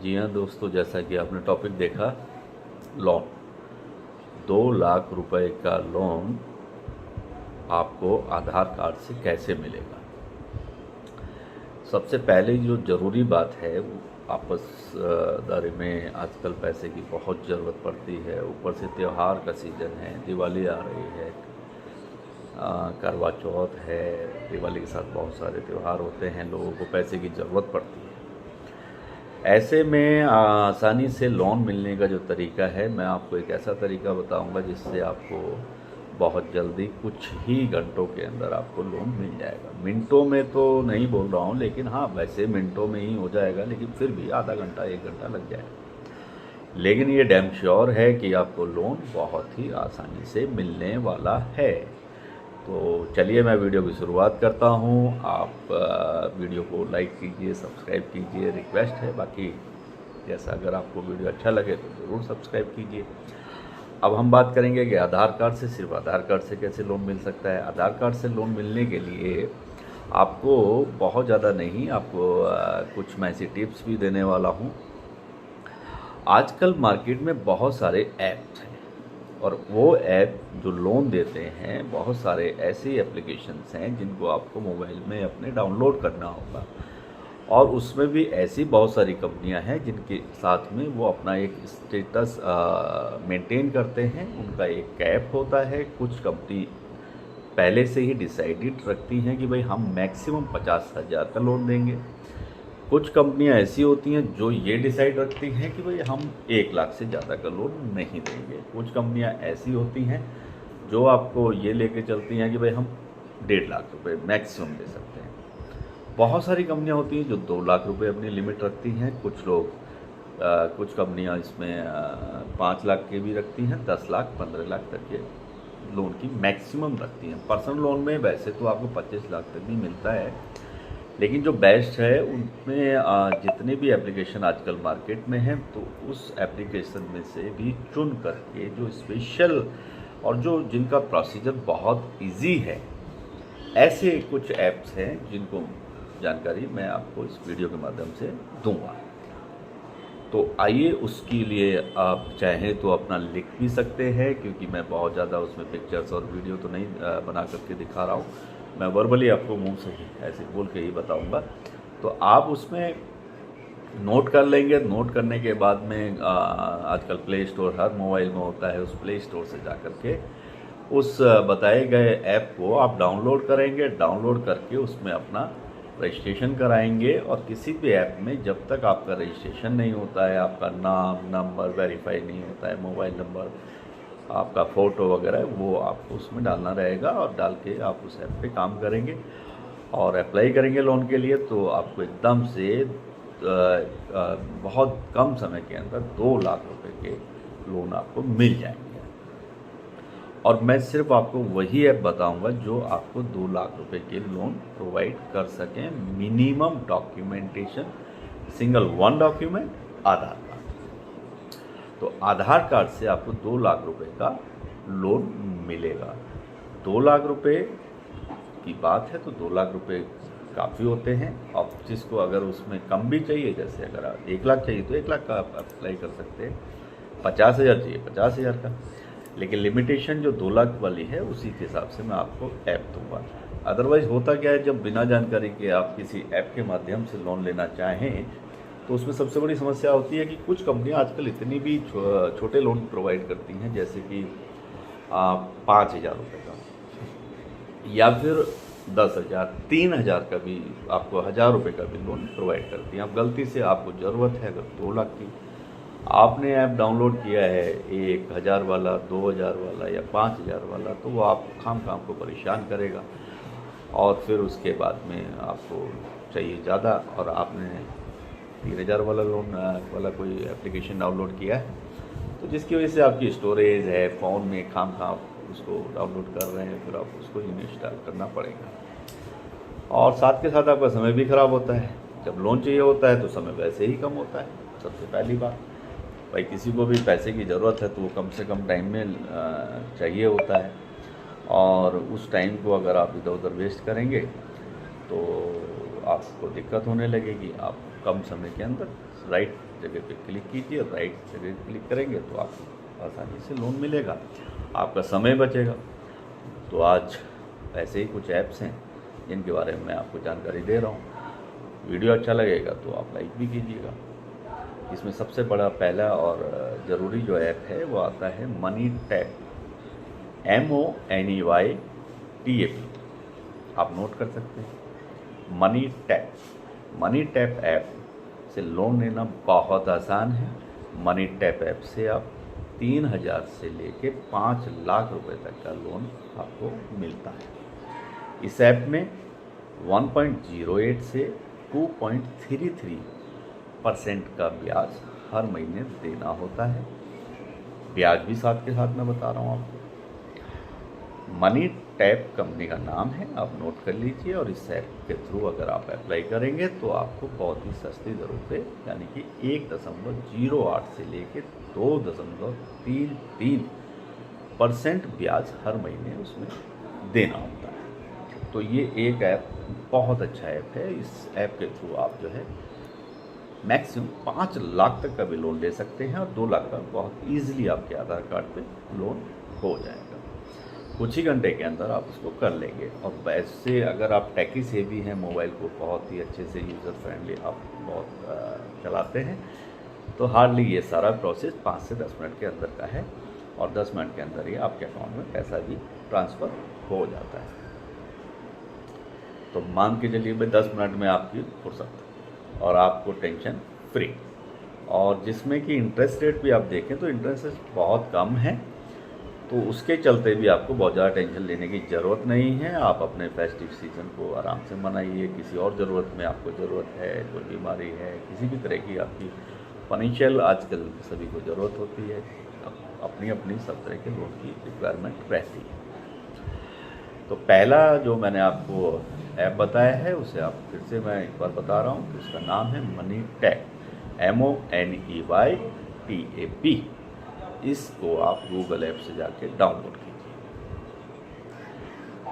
जी हाँ दोस्तों, जैसा कि आपने टॉपिक देखा, लोन 2 लाख रुपए का लोन आपको आधार कार्ड से कैसे मिलेगा। सबसे पहले जो ज़रूरी बात है वो आपस दारी में आजकल पैसे की बहुत ज़रूरत पड़ती है। ऊपर से त्यौहार का सीज़न है, दिवाली आ रही है, करवा चौथ है। दिवाली के साथ बहुत सारे त्यौहार होते हैं, लोगों को पैसे की ज़रूरत पड़ती है। ऐसे में आसानी से लोन मिलने का जो तरीका है, मैं आपको एक ऐसा तरीका बताऊंगा जिससे आपको बहुत जल्दी कुछ ही घंटों के अंदर आपको लोन मिल जाएगा। मिनटों में तो नहीं बोल रहा हूँ, लेकिन हाँ वैसे मिनटों में ही हो जाएगा, लेकिन फिर भी आधा घंटा 1 घंटा लग जाएगा। लेकिन ये डैम श्योर है कि आपको लोन बहुत ही आसानी से मिलने वाला है। तो चलिए मैं वीडियो की शुरुआत करता हूँ। आप वीडियो को लाइक कीजिए, सब्सक्राइब कीजिए, रिक्वेस्ट है। बाकी जैसा अगर आपको वीडियो अच्छा लगे तो ज़रूर सब्सक्राइब कीजिए। अब हम बात करेंगे कि आधार कार्ड से, सिर्फ आधार कार्ड से कैसे लोन मिल सकता है। आधार कार्ड से लोन मिलने के लिए आपको बहुत ज़्यादा नहीं, आपको कुछ मैं ऐसी टिप्स भी देने वाला हूँ। आजकल मार्केट में बहुत सारे ऐप्स हैं और वो ऐप जो लोन देते हैं, बहुत सारे ऐसे एप्लीकेशंस हैं जिनको आपको मोबाइल में अपने डाउनलोड करना होगा। और उसमें भी ऐसी बहुत सारी कंपनियां हैं जिनके साथ में वो अपना एक स्टेटस मेंटेन करते हैं। उनका एक कैप होता है। कुछ कंपनी पहले से ही डिसाइडेड रखती हैं कि भाई हम मैक्सिमम 50,000 का लोन देंगे। कुछ कंपनियां ऐसी होती हैं जो ये डिसाइड रखती हैं कि भाई हम 1 लाख से ज़्यादा का लोन नहीं देंगे। कुछ कंपनियां ऐसी होती हैं जो आपको ये लेके चलती हैं कि भाई हम 1.5 लाख रुपए मैक्सिमम दे सकते हैं। बहुत सारी कंपनियां होती हैं जो 2 लाख रुपए अपनी लिमिट रखती हैं। कुछ कंपनियां इसमें 5 लाख के भी रखती हैं, 10 लाख 15 लाख तक के लोन की मैक्सिमम रखती हैं। पर्सनल लोन में वैसे तो आपको 25 लाख तक भी मिलता है, लेकिन जो बेस्ट है उनमें जितने भी एप्लीकेशन आजकल मार्केट में हैं, तो उस एप्लीकेशन में से भी चुन करके जो स्पेशल और जो जिनका प्रोसीजर बहुत इजी है, ऐसे कुछ ऐप्स हैं जिनको जानकारी मैं आपको इस वीडियो के माध्यम से दूंगा। तो आइए, उसके लिए आप चाहें तो अपना लिख भी सकते हैं, क्योंकि मैं बहुत ज़्यादा उसमें पिक्चर्स और वीडियो तो नहीं बना करके दिखा रहा हूँ। मैं वर्बली आपको मुंह से ही ऐसे बोल के ही बताऊंगा। तो आप उसमें नोट कर लेंगे। नोट करने के बाद में आजकल प्ले स्टोर हर मोबाइल में होता है, उस प्ले स्टोर से जा कर के उस बताए गए ऐप को आप डाउनलोड करेंगे। डाउनलोड करके उसमें अपना रजिस्ट्रेशन कराएंगे। और किसी भी ऐप में जब तक आपका रजिस्ट्रेशन नहीं होता है, आपका नाम नंबर वेरीफाई नहीं होता है, मोबाइल नंबर, आपका फ़ोटो वगैरह, वो आपको उसमें डालना रहेगा। और डाल के आप उस ऐप पे काम करेंगे और अप्लाई करेंगे लोन के लिए, तो आपको एकदम से बहुत कम समय के अंदर 2 लाख रुपए के लोन आपको मिल जाएंगे। और मैं सिर्फ आपको वही ऐप बताऊंगा जो आपको 2 लाख रुपए के लोन प्रोवाइड कर सकें। Minimum documentation, single one document, Aadhaar card. तो आधार कार्ड से आपको 2 लाख रुपए का लोन मिलेगा। 2 लाख रुपए की बात है तो 2 लाख रुपए काफ़ी होते हैं। अब जिसको अगर उसमें कम भी चाहिए, जैसे अगर 1 लाख चाहिए तो 1 लाख का आप अप्लाई कर सकते हैं, 50,000 चाहिए 50,000 का। लेकिन लिमिटेशन जो 2 लाख वाली है उसी के हिसाब से मैं आपको ऐप दूंगा। अदरवाइज़ होता क्या है, जब बिना जानकारी के आप किसी ऐप के माध्यम से लोन लेना चाहें तो उसमें सबसे बड़ी समस्या होती है कि कुछ कंपनियां आजकल इतनी भी छोटे लोन प्रोवाइड करती हैं, जैसे कि 5,000 रुपये का, या फिर 10,000, 3,000 का भी, आपको 1,000 रुपये का भी लोन प्रोवाइड करती हैं। अब गलती से आपको ज़रूरत है अगर 2 लाख की, आपने ऐप डाउनलोड किया है 1,000 वाला, 2,000 वाला या 5,000 वाला, तो वो आपको खाम को परेशान करेगा। और फिर उसके बाद में आपको चाहिए ज़्यादा और आपने 3,000 वाला लोन वाला कोई एप्लीकेशन डाउनलोड किया है, तो जिसकी वजह से आपकी स्टोरेज है फ़ोन में, खाम उसको डाउनलोड कर रहे हैं, फिर आप उसको इंस्टॉल करना पड़ेगा। और साथ के साथ आपका समय भी ख़राब होता है। जब लोन चाहिए होता है तो समय वैसे ही कम होता है। सबसे पहली बात भाई, किसी को भी पैसे की ज़रूरत है तो वो कम से कम टाइम में चाहिए होता है, और उस टाइम को अगर आप इधर उधर वेस्ट करेंगे तो आपको दिक्कत होने लगेगी। आप कम समय के अंदर राइट जगह पे क्लिक कीजिए, राइट जगह क्लिक करेंगे तो आपको आसानी से लोन मिलेगा, आपका समय बचेगा। तो आज ऐसे ही कुछ ऐप्स हैं जिनके बारे में मैं आपको जानकारी दे रहा हूँ। वीडियो अच्छा लगेगा तो आप लाइक भी कीजिएगा। इसमें सबसे बड़ा पहला और ज़रूरी जो ऐप है वो आता है मनी टैप, MONEYTAP। आप नोट कर सकते हैं money tap. Money tap app से लोन लेना बहुत आसान है। मनी टैप ऐप से आप 3,000 से लेके 5 लाख रुपए तक का लोन आपको मिलता है। इस ऐप में 1.08 से 2.33% का ब्याज हर महीने देना होता है। ब्याज भी साथ के साथ मैं बता रहा हूँ आपको। मनी टैप कंपनी का नाम है, आप नोट कर लीजिए। और इस ऐप के थ्रू अगर आप अप्लाई करेंगे तो आपको बहुत ही सस्ती दरों पे यानी कि 1.08 से लेके 2.33% ब्याज हर महीने उसमें देना होता है। तो ये एक ऐप बहुत अच्छा ऐप है। इस ऐप के थ्रू आप जो है मैक्सिमम 5 लाख तक का भी लोन ले सकते हैं और 2 लाख का बहुत ईजिली आपके आधार कार्ड पे लोन हो जाएगा। कुछ ही घंटे के अंदर आप उसको कर लेंगे। और वैसे अगर आप टेकी से भी हैं, मोबाइल को बहुत ही अच्छे से यूज़र फ्रेंडली आप बहुत चलाते हैं, तो हार्डली ये सारा प्रोसेस 5 से 10 मिनट के अंदर का है और 10 मिनट के अंदर ही आपके अकाउंट में पैसा भी ट्रांसफ़र हो जाता है। तो मान के चलिए भाई 10 मिनट में आपकी फुर्सत और आपको टेंशन फ्री। और जिसमें कि इंटरेस्ट रेट भी आप देखें तो इंटरेस्ट रेट बहुत कम है, तो उसके चलते भी आपको बहुत ज़्यादा टेंशन लेने की ज़रूरत नहीं है। आप अपने फेस्टिव सीज़न को आराम से मनाइए। किसी और ज़रूरत में आपको ज़रूरत है, कोई बीमारी है, किसी भी तरह की आपकी फाइनेंशियल आजकल सभी को ज़रूरत होती है, अपनी अपनी सब तरह के लोन की रिक्वायरमेंट रहती है। तो पहला जो मैंने आपको ऐप बताया है उसे आप फिर से मैं एक बार बता रहा हूँ। तो उसका नाम है मनी टैप, MONEYTAP। इसको आप गूगल ऐप से जाके डाउनलोड कीजिए।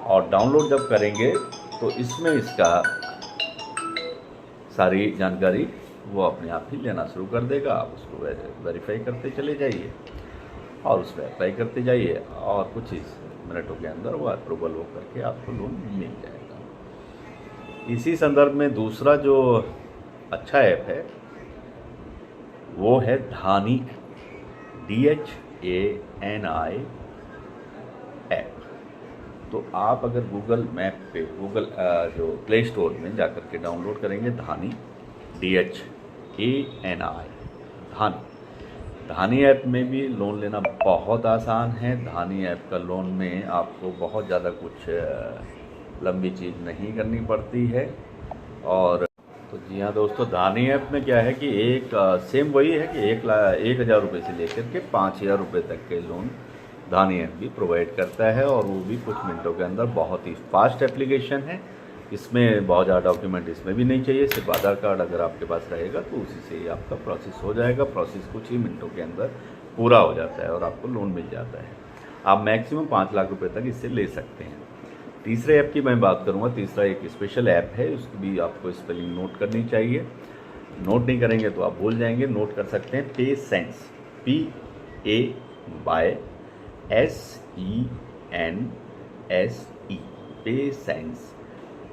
और डाउनलोड जब करेंगे तो इसमें इसका सारी जानकारी वो अपने आप ही लेना शुरू कर देगा। आप उसको वेरीफाई करते चले जाइए और उस पर अप्लाई करते जाइए और कुछ ही मिनटों के अंदर वो अप्रूवल हो करके आपको लोन मिल जाएगा। इसी संदर्भ में दूसरा जो अच्छा ऐप है वो है धानी, DHANI ऐप। तो आप अगर गूगल मैप पे गूगल जो प्ले स्टोर में जाकर के डाउनलोड करेंगे धानी, DHANI धानी ऐप में भी लोन लेना बहुत आसान है। धानी ऐप का लोन में आपको बहुत ज़्यादा कुछ लंबी चीज़ नहीं करनी पड़ती है। और तो जी हाँ दोस्तों, धानी ऐप में क्या है कि एक सेम वही है कि 1,000 रुपये से लेकर के 5,000 रुपये तक के लोन धानी ऐप भी प्रोवाइड करता है और वो भी कुछ मिनटों के अंदर। बहुत ही फास्ट एप्लीकेशन है। इसमें बहुत ज़्यादा डॉक्यूमेंट इसमें भी नहीं चाहिए, सिर्फ आधार कार्ड अगर आपके पास रहेगा तो उसी से ही आपका प्रोसेस हो जाएगा। प्रोसेस कुछ ही मिनटों के अंदर पूरा हो जाता है और आपको लोन मिल जाता है। आप मैक्सिमम 5 लाख रुपए तक इससे ले सकते हैं। तीसरे ऐप की मैं बात करूँगा। तीसरा एक स्पेशल ऐप है, उसकी भी आपको स्पेलिंग नोट करनी चाहिए। नोट नहीं करेंगे तो आप भूल जाएंगे। नोट कर सकते हैं पेसेंस, PAYSENSE,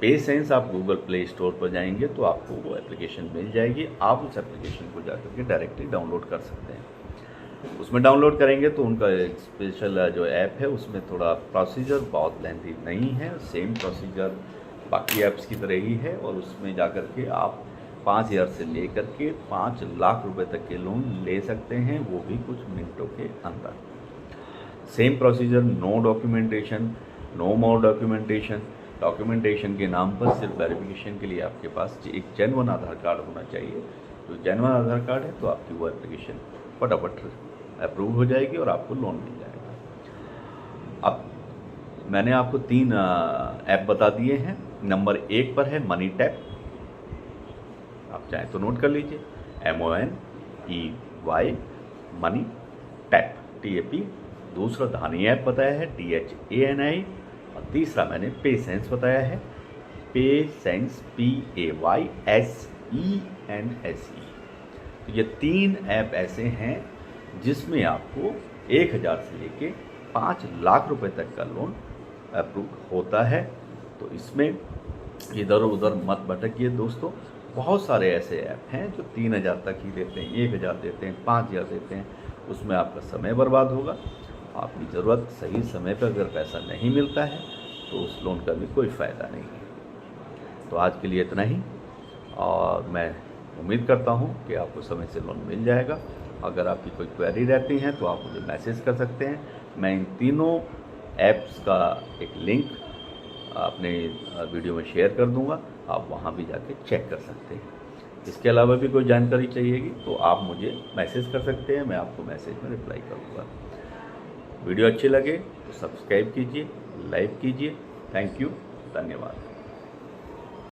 पेसेंस। आप गूगल प्ले स्टोर पर जाएंगे तो आपको वो एप्लीकेशन मिल जाएगी। आप उस एप्लीकेशन को जाकर के डायरेक्टली डाउनलोड कर सकते हैं। उसमें डाउनलोड करेंगे तो उनका एक स्पेशल जो ऐप है उसमें थोड़ा प्रोसीजर बहुत लेंथी नहीं है, सेम प्रोसीजर बाकी ऐप्स की तरह ही है। और उसमें जाकर के आप 5,000 से लेकर के 5 लाख रुपए तक के लोन ले सकते हैं, वो भी कुछ मिनटों के अंदर। Same procedure, no documentation, no more documentation. Documentation के नाम पर सिर्फ वेरिफिकेशन के लिए आपके पास एक जेन्युइन आधार कार्ड होना चाहिए। तो जेन्युइन आधार कार्ड है तो आपकी वो एप्लीकेशन फटाफट अप्रूव हो जाएगी और आपको लोन मिल जाएगा। अब मैंने आपको 3 ऐप बता दिए हैं। नंबर 1 पर है मनी टैप, आप चाहें तो नोट कर लीजिए, MONEY मनी टैप TAP। दूसरा धानी ऐप बताया है, DHANI। और तीसरा मैंने पेसेंस बताया है, पेसेंस, PAYSENSE। तो ये 3 ऐप ऐसे हैं जिसमें आपको 1000 से लेके 5 लाख रुपए तक का लोन अप्रूव होता है। तो इसमें इधर उधर मत भटकिए दोस्तों। बहुत सारे ऐसे ऐप हैं जो 3000 तक ही देते हैं, 1000 देते हैं, 5000 देते हैं। उसमें आपका समय बर्बाद होगा। आपकी ज़रूरत सही समय पर अगर पैसा नहीं मिलता है तो उस लोन का भी कोई फ़ायदा नहीं है। तो आज के लिए इतना ही, और मैं उम्मीद करता हूँ कि आपको समय से लोन मिल जाएगा। अगर आपकी कोई क्वेरी रहती हैं तो आप मुझे मैसेज कर सकते हैं। मैं इन तीनों ऐप्स का एक लिंक अपने वीडियो में शेयर कर दूंगा, आप वहाँ भी जाके चेक कर सकते हैं। इसके अलावा भी कोई जानकारी चाहिएगी तो आप मुझे मैसेज कर सकते हैं, मैं आपको मैसेज में रिप्लाई करूँगा। वीडियो अच्छी लगे तो सब्सक्राइब कीजिए, लाइक कीजिए। थैंक यू, धन्यवाद।